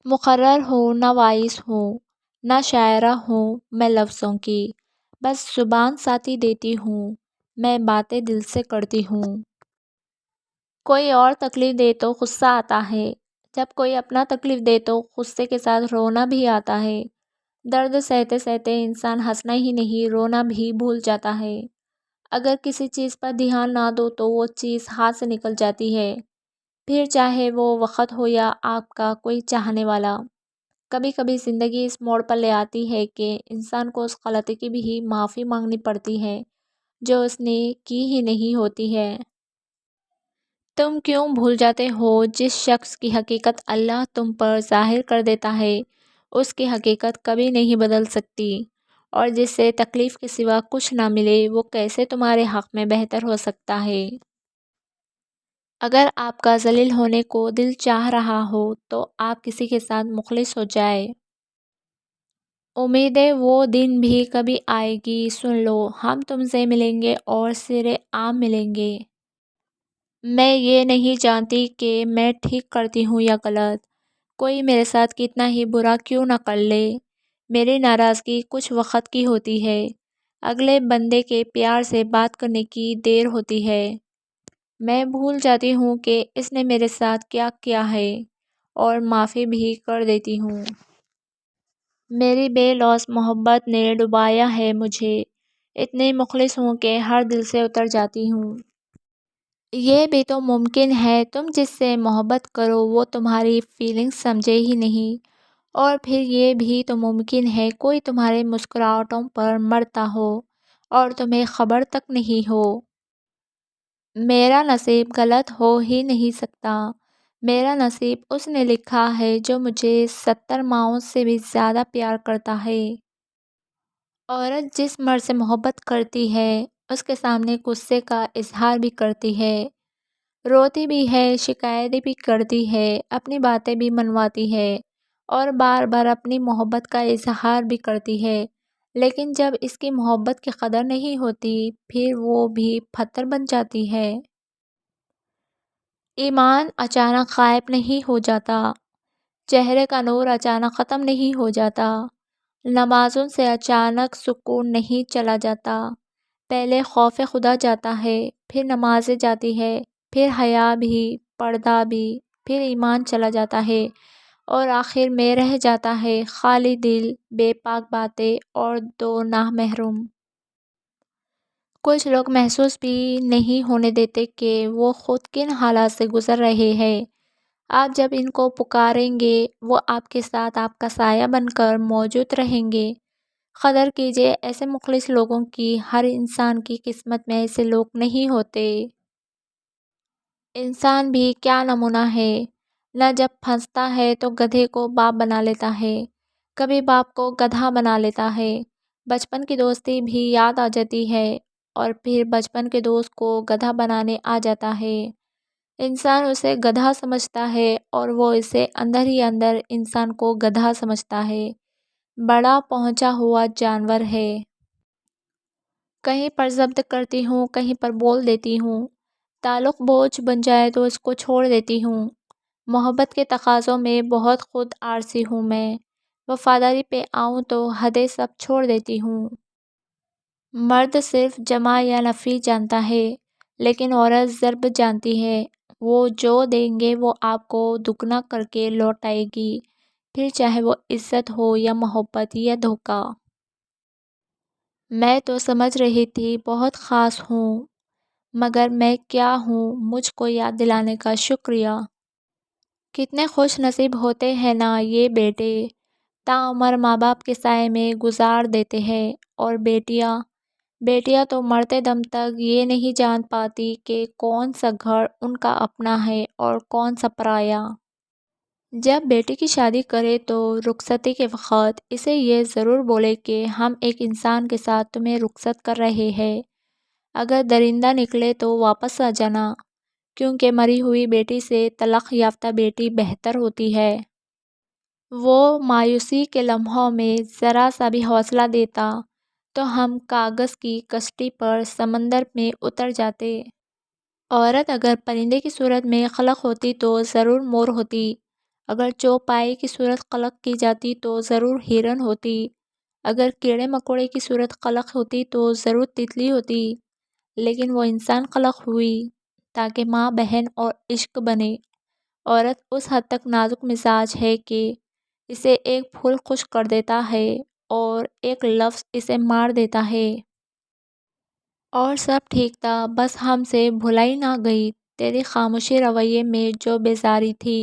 مقرر ہوں نہ وائس ہوں نہ شاعرہ ہوں میں لفظوں کی، بس زبان ساتھی دیتی ہوں میں باتیں دل سے کرتی ہوں۔ کوئی اور تکلیف دے تو غصہ آتا ہے، جب کوئی اپنا تکلیف دے تو غصے کے ساتھ رونا بھی آتا ہے۔ درد سہتے سہتے انسان ہنسنا ہی نہیں رونا بھی بھول جاتا ہے۔ اگر کسی چیز پر دھیان نہ دو تو وہ چیز ہاتھ سے نکل جاتی ہے، پھر چاہے وہ وقت ہو یا آپ کا کوئی چاہنے والا۔ کبھی کبھی زندگی اس موڑ پر لے آتی ہے کہ انسان کو اس غلطی کی بھی معافی مانگنی پڑتی ہے جو اس نے کی ہی نہیں ہوتی ہے۔ تم کیوں بھول جاتے ہو جس شخص کی حقیقت اللہ تم پر ظاہر کر دیتا ہے اس کی حقیقت کبھی نہیں بدل سکتی، اور جس سے تکلیف کے سوا کچھ نہ ملے وہ کیسے تمہارے حق میں بہتر ہو سکتا ہے۔ اگر آپ کا ذلیل ہونے کو دل چاہ رہا ہو تو آپ کسی کے ساتھ مخلص ہو جائے۔ امید ہے وہ دن بھی کبھی آئے گی، سن لو ہم تم سے ملیں گے اور سرِ عام ملیں گے۔ میں یہ نہیں جانتی کہ میں ٹھیک کرتی ہوں یا غلط، کوئی میرے ساتھ کتنا ہی برا کیوں نہ کر لے، میری ناراضگی کچھ وقت کی ہوتی ہے، اگلے بندے کے پیار سے بات کرنے کی دیر ہوتی ہے۔ میں بھول جاتی ہوں کہ اس نے میرے ساتھ کیا کیا ہے اور معافی بھی کر دیتی ہوں۔ میری بے لوث محبت نے ڈبویا ہے مجھے، اتنی مخلص ہوں کہ ہر دل سے اتر جاتی ہوں۔ یہ بھی تو ممکن ہے تم جس سے محبت کرو وہ تمہاری فیلنگز سمجھے ہی نہیں، اور پھر یہ بھی تو ممکن ہے کوئی تمہارے مسکراہٹوں پر مرتا ہو اور تمہیں خبر تک نہیں ہو۔ میرا نصیب غلط ہو ہی نہیں سکتا، میرا نصیب اس نے لکھا ہے جو مجھے 70 ماؤں سے بھی زیادہ پیار کرتا ہے۔ عورت جس مرد سے محبت کرتی ہے اس کے سامنے غصے کا اظہار بھی کرتی ہے، روتی بھی ہے، شکایتیں بھی کرتی ہے، اپنی باتیں بھی منواتی ہے اور بار بار اپنی محبت کا اظہار بھی کرتی ہے، لیکن جب اس کی محبت کی قدر نہیں ہوتی پھر وہ بھی پتھر بن جاتی ہے۔ ایمان اچانک غائب نہیں ہو جاتا، چہرے کا نور اچانک ختم نہیں ہو جاتا، نمازوں سے اچانک سکون نہیں چلا جاتا، پہلے خوف خدا جاتا ہے، پھر نمازیں جاتی ہے، پھر حیا بھی، پردہ بھی، پھر ایمان چلا جاتا ہے اور آخر میں رہ جاتا ہے خالی دل، بے پاک باتیں اور دو نامحرم۔ کچھ لوگ محسوس بھی نہیں ہونے دیتے کہ وہ خود کن حالات سے گزر رہے ہیں، آپ جب ان کو پکاریں گے وہ آپ کے ساتھ آپ کا سایہ بن کر موجود رہیں گے۔ قدر کیجیے ایسے مخلص لوگوں کی، ہر انسان کی قسمت میں ایسے لوگ نہیں ہوتے۔ انسان بھی کیا نمونہ ہے، نہ جب پھنستا ہے تو گدھے کو باپ بنا لیتا ہے، کبھی باپ کو گدھا بنا لیتا ہے۔ بچپن کی دوستی بھی یاد آ جاتی ہے اور پھر بچپن کے دوست کو گدھا بنانے آ جاتا ہے، انسان اسے گدھا سمجھتا ہے اور وہ اسے اندر ہی اندر انسان کو گدھا سمجھتا ہے، بڑا پہنچا ہوا جانور ہے۔ کہیں پر ضبط کرتی ہوں کہیں پر بول دیتی ہوں، تعلق بوجھ بن جائے تو اس کو چھوڑ دیتی ہوں، محبت کے تقاضوں میں بہت خود عارضی ہوں میں، وفاداری پہ آؤں تو حدیں سب چھوڑ دیتی ہوں۔ مرد صرف جمع یا نفی جانتا ہے لیکن عورت ضرب جانتی ہے، وہ جو دیں گے وہ آپ کو دگنا کر کے لوٹائے گی، پھر چاہے وہ عزت ہو یا محبت یا دھوکہ۔ میں تو سمجھ رہی تھی بہت خاص ہوں، مگر میں کیا ہوں مجھ کو یاد دلانے کا شکریہ۔ کتنے خوش نصیب ہوتے ہیں نا یہ بیٹے، تاعمر ماں باپ کے سائے میں گزار دیتے ہیں، اور بیٹیاں تو مرتے دم تک یہ نہیں جان پاتی کہ کون سا گھر ان کا اپنا ہے اور کون سا پرایا۔ جب بیٹی کی شادی کرے تو رخصتی کے وقت اسے یہ ضرور بولے کہ ہم ایک انسان کے ساتھ تمہیں رخصت کر رہے ہیں، اگر درندہ نکلے تو واپس آ جانا، کیونکہ مری ہوئی بیٹی سے طلاق یافتہ بیٹی بہتر ہوتی ہے۔ وہ مایوسی کے لمحوں میں ذرا سا بھی حوصلہ دیتا تو ہم کاغذ کی کشتی پر سمندر میں اتر جاتے۔ عورت اگر پرندے کی صورت میں خلق ہوتی تو ضرور مور ہوتی، اگر چوپائے کی صورت خلق کی جاتی تو ضرور ہرن ہوتی، اگر کیڑے مکوڑے کی صورت خلق ہوتی تو ضرور تتلی ہوتی، لیکن وہ انسان خلق ہوئی تاکہ ماں بہن اور عشق بنے۔ عورت اس حد تک نازک مزاج ہے کہ اسے ایک پھول خوش کر دیتا ہے اور ایک لفظ اسے مار دیتا ہے۔ اور سب ٹھیک تھا، بس ہم سے بھلائی نہ گئی تیری خاموشی رویے میں جو بیزاری تھی۔